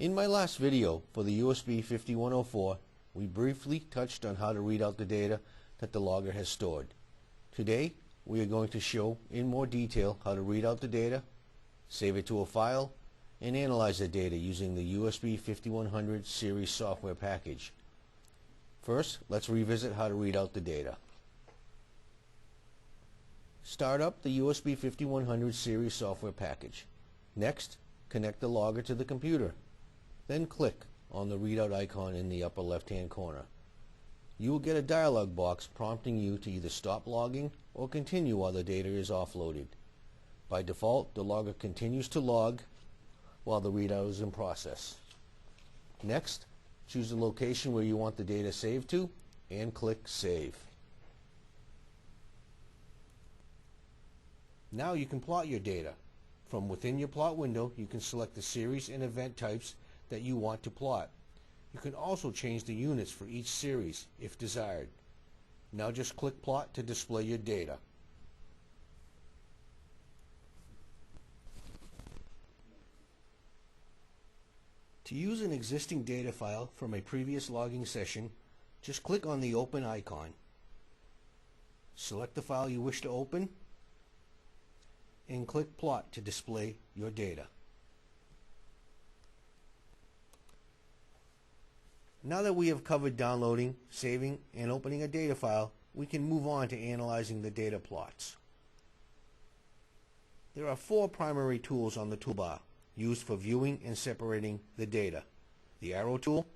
In my last video for the USB 5104, we briefly touched on how to read out the data that the logger has stored. Today, we are going to show in more detail how to read out the data, save it to a file, and analyze the data using the USB 5100 series software package. First, let's revisit how to read out the data. Start up the USB 5100 series software package. Next, connect the logger to the computer. Then click on the Readout icon in the upper left-hand corner. You will get a dialog box prompting you to either stop logging or continue while the data is offloaded. By default, the logger continues to log while the readout is in process. Next, choose the location where you want the data saved to and click Save. Now you can plot your data. From within your plot window, you can select the series and event types that you want to plot. You can also change the units for each series if desired. Now just click Plot to display your data. To use an existing data file from a previous logging session, just click on the Open icon. Select the file you wish to open and click Plot to display your data. Now that we have covered downloading, saving, and opening a data file, we can move on to analyzing the data plots. There are four primary tools on the toolbar used for viewing and separating the data: the arrow tool,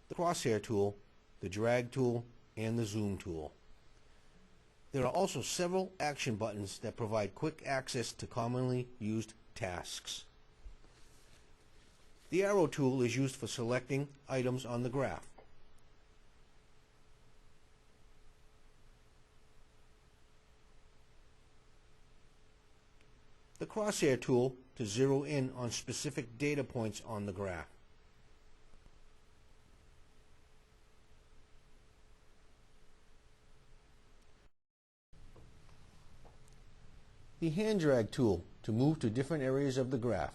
the crosshair tool, the drag tool, and the zoom tool. There are also several action buttons that provide quick access to commonly used tasks. The arrow tool is used for selecting items on the graph. The crosshair tool to zero in on specific data points on the graph. The hand drag tool to move to different areas of the graph.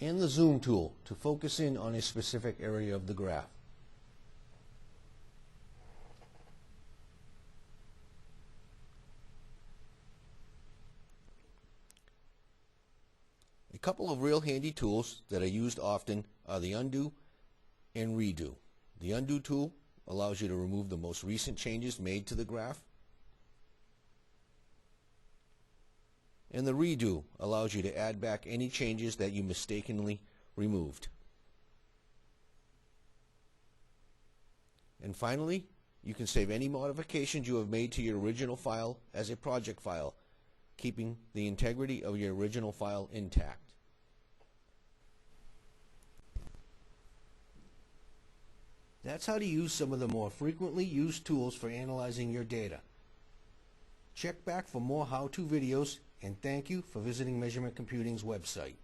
And the zoom tool to focus in on a specific area of the graph. A couple of real handy tools that are used often are the undo and redo. The undo tool allows you to remove the most recent changes made to the graph, and the redo allows you to add back any changes that you mistakenly removed. And finally, you can save any modifications you have made to your original file as a project file, keeping the integrity of your original file intact. That's how to use some of the more frequently used tools for analyzing your data. Check back for more how-to videos, and thank you for visiting Measurement Computing's website.